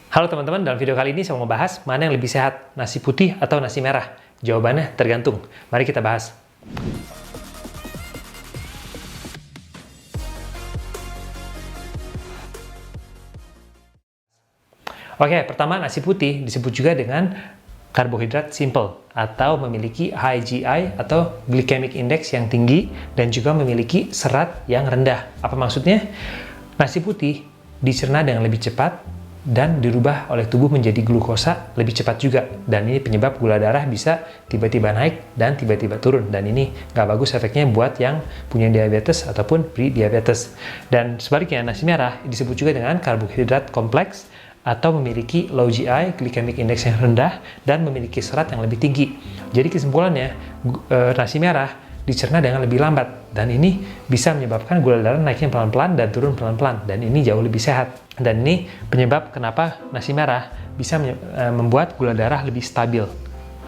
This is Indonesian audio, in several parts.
Halo teman-teman, dalam video kali ini saya mau membahas mana yang lebih sehat, nasi putih atau nasi merah? Jawabannya tergantung. Mari kita bahas. Oke, pertama nasi putih disebut juga dengan karbohidrat simple atau memiliki high GI atau glycemic index yang tinggi dan juga memiliki serat yang rendah. Apa maksudnya? Nasi putih dicerna dengan lebih cepat dan dirubah oleh tubuh menjadi glukosa lebih cepat juga. Dan ini penyebab gula darah bisa tiba-tiba naik dan tiba-tiba turun. Dan ini nggak bagus efeknya buat yang punya diabetes ataupun pre-diabetes. Dan sebaliknya, nasi merah disebut juga dengan karbohidrat kompleks atau memiliki low GI, glycemic index yang rendah, dan memiliki serat yang lebih tinggi. Jadi kesimpulannya, nasi merah dicerna dengan lebih lambat, dan ini bisa menyebabkan gula darah naiknya pelan-pelan dan turun pelan-pelan, dan ini jauh lebih sehat. Dan ini penyebab kenapa nasi merah bisa membuat gula darah lebih stabil.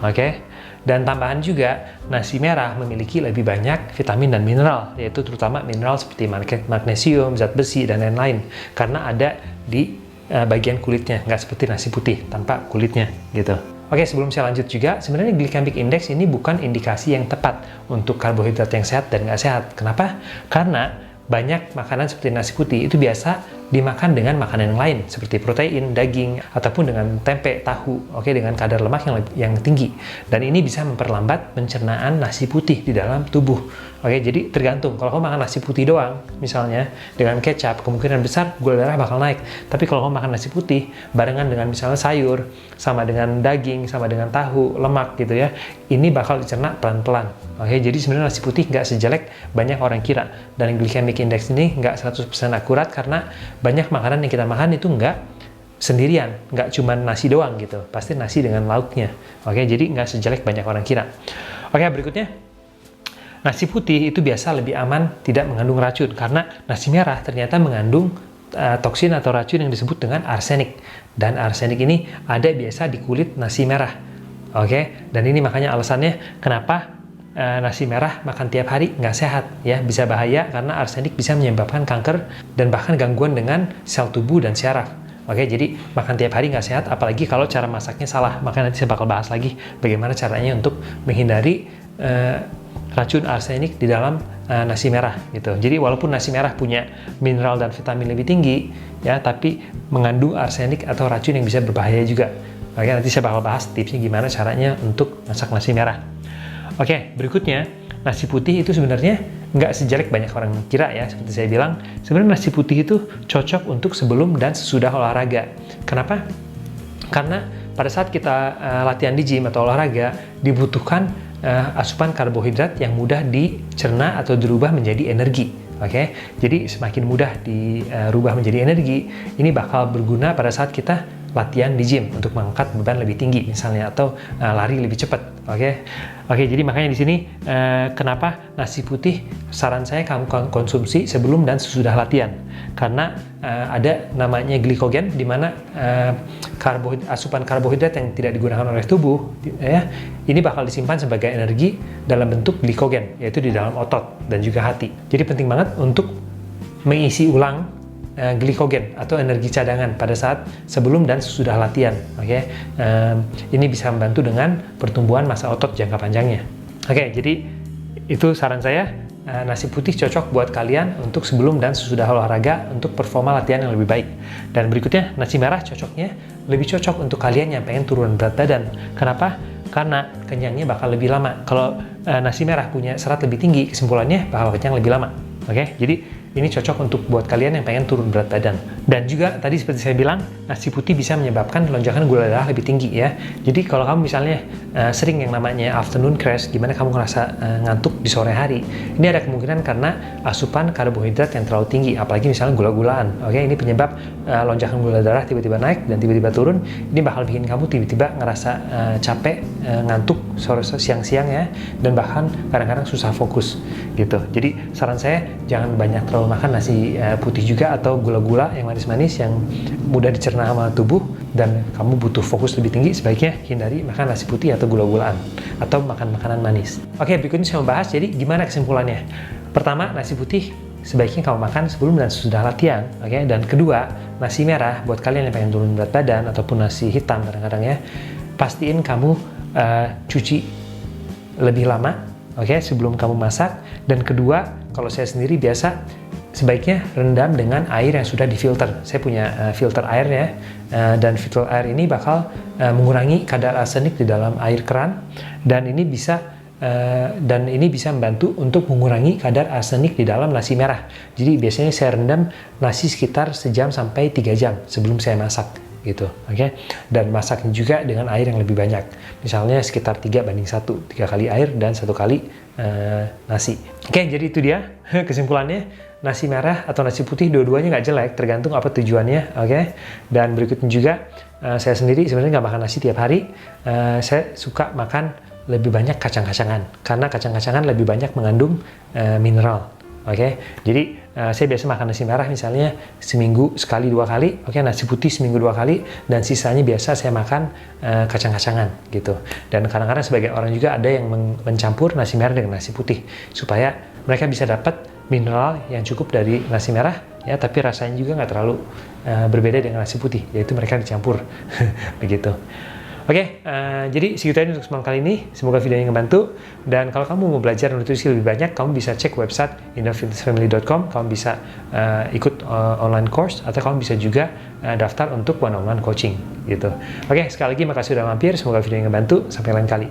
Oke? Dan tambahan juga, nasi merah memiliki lebih banyak vitamin dan mineral, yaitu terutama mineral seperti magnesium, zat besi, dan lain-lain, karena ada di bagian kulitnya, nggak seperti nasi putih tanpa kulitnya gitu. Oke, sebelum saya lanjut juga, sebenarnya glycemic index ini bukan indikasi yang tepat untuk karbohidrat yang sehat dan nggak sehat. Kenapa? Karena banyak makanan seperti nasi putih itu biasa dimakan dengan makanan yang lain seperti protein, daging, ataupun dengan tempe, tahu, oke, dengan kadar lemak yang tinggi. Dan ini bisa memperlambat pencernaan nasi putih di dalam tubuh. Oke, jadi tergantung. Kalau kamu makan nasi putih doang, misalnya dengan kecap, kemungkinan besar gula darah bakal naik. Tapi kalau kamu makan nasi putih barengan dengan misalnya sayur, sama dengan daging, sama dengan tahu, lemak gitu ya, ini bakal dicerna pelan-pelan. Oke, jadi sebenarnya nasi putih nggak sejelek banyak orang kira. Dan glycemic index ini nggak 100% akurat karena banyak makanan yang kita makan itu nggak sendirian, nggak cuma nasi doang gitu, pasti nasi dengan lauknya. Oke, jadi nggak sejelek banyak orang kira. Oke, berikutnya, nasi putih itu biasa lebih aman, tidak mengandung racun, karena nasi merah ternyata mengandung toksin atau racun yang disebut dengan arsenik. Dan arsenik ini ada biasa di kulit nasi merah. Oke, dan ini makanya alasannya kenapa nasi merah makan tiap hari nggak sehat ya, bisa bahaya karena arsenik bisa menyebabkan kanker dan bahkan gangguan dengan sel tubuh dan syaraf. Oke, jadi makan tiap hari nggak sehat, apalagi kalau cara masaknya salah. Maka nanti saya bakal bahas lagi bagaimana caranya untuk menghindari racun arsenik di dalam nasi merah gitu. Jadi walaupun nasi merah punya mineral dan vitamin lebih tinggi ya, tapi mengandung arsenik atau racun yang bisa berbahaya juga. Oke, nanti saya bakal bahas tipsnya gimana caranya untuk masak nasi merah. Oke, berikutnya, nasi putih itu sebenarnya nggak sejelek banyak orang kira ya. Seperti saya bilang, sebenarnya nasi putih itu cocok untuk sebelum dan sesudah olahraga. Kenapa? Karena pada saat kita latihan di gym atau olahraga, dibutuhkan asupan karbohidrat yang mudah dicerna atau dirubah menjadi energi. Oke, jadi semakin mudah dirubah menjadi energi, ini bakal berguna pada saat kita latihan di gym untuk mengangkat beban lebih tinggi misalnya, atau lari lebih cepat. Oke, jadi makanya di sini kenapa nasi putih saran saya kamu konsumsi sebelum dan sesudah latihan, karena ada namanya glikogen, di mana asupan karbohidrat yang tidak digunakan oleh tubuh ya, ini bakal disimpan sebagai energi dalam bentuk glikogen, yaitu di dalam otot dan juga hati. Jadi penting banget untuk mengisi ulang glikogen atau energi cadangan pada saat sebelum dan sesudah latihan. Oke, ini bisa membantu dengan pertumbuhan massa otot jangka panjangnya. Oke, jadi itu saran saya, nasi putih cocok buat kalian untuk sebelum dan sesudah olahraga untuk performa latihan yang lebih baik. Dan berikutnya, nasi merah lebih cocok untuk kalian yang pengen turun berat badan. Kenapa? Karena kenyangnya bakal lebih lama. Kalau nasi merah punya serat lebih tinggi, kesimpulannya bakal kenyang lebih lama. Oke, jadi ini cocok untuk buat kalian yang pengen turun berat badan. Dan juga tadi seperti saya bilang, nasi putih bisa menyebabkan lonjakan gula darah lebih tinggi ya. Jadi kalau kamu misalnya sering yang namanya afternoon crash, gimana kamu ngerasa ngantuk di sore hari, ini ada kemungkinan karena asupan karbohidrat yang terlalu tinggi, apalagi misalnya gula-gulaan. Oke, ini penyebab lonjakan gula darah tiba-tiba naik dan tiba-tiba turun. Ini bakal bikin kamu tiba-tiba ngerasa capek, ngantuk sore siang-siang ya, dan bahkan kadang-kadang susah fokus gitu. Jadi saran saya, jangan banyak terlalu makan nasi putih juga atau gula-gula yang manis-manis yang mudah dicerna sama tubuh dan kamu butuh fokus lebih tinggi. Sebaiknya hindari makan nasi putih atau gula-gulaan atau makan makanan manis. Oke, berikutnya saya membahas jadi gimana kesimpulannya. Pertama, nasi putih sebaiknya kamu makan sebelum dan sesudah latihan, oke? Dan kedua, nasi merah buat kalian yang pengen turun berat badan ataupun nasi hitam kadang-kadang ya, pastiin kamu cuci lebih lama, oke, sebelum kamu masak. Dan kedua, kalau saya sendiri biasa sebaiknya rendam dengan air yang sudah difilter. Saya punya filter airnya, dan filter air ini bakal mengurangi kadar arsenik di dalam air keran, dan ini bisa membantu untuk mengurangi kadar arsenik di dalam nasi merah. Jadi biasanya saya rendam nasi sekitar sejam sampai 3 jam sebelum saya masak gitu, oke? Dan masaknya juga dengan air yang lebih banyak. Misalnya sekitar 3:1, 3 kali air dan 1 kali nasi. Oke, jadi itu dia kesimpulannya. Nasi merah atau nasi putih dua-duanya nggak jelek, tergantung apa tujuannya, oke? Dan berikutnya juga, saya sendiri sebenarnya nggak makan nasi tiap hari. Saya suka makan lebih banyak kacang-kacangan, karena kacang-kacangan lebih banyak mengandung mineral, oke? Jadi saya biasa makan nasi merah misalnya seminggu sekali 2 kali, oke? Nasi putih seminggu 2 kali, dan sisanya biasa saya makan kacang-kacangan gitu. Dan kadang-kadang sebagai orang juga ada yang mencampur nasi merah dengan nasi putih supaya mereka bisa dapat mineral yang cukup dari nasi merah ya, tapi rasanya juga nggak terlalu berbeda dengan nasi putih, yaitu mereka dicampur begitu. Oke, jadi segitu aja untuk semalam kali ini. Semoga videonya ngebantu. Dan kalau kamu mau belajar nutrisi lebih banyak, kamu bisa cek website innerfitnessfamily.com. Kamu bisa ikut online course, atau kamu bisa juga daftar untuk one-on-one coaching gitu. Oke, sekali lagi makasih sudah mampir. Semoga videonya ngebantu. Sampai lain kali.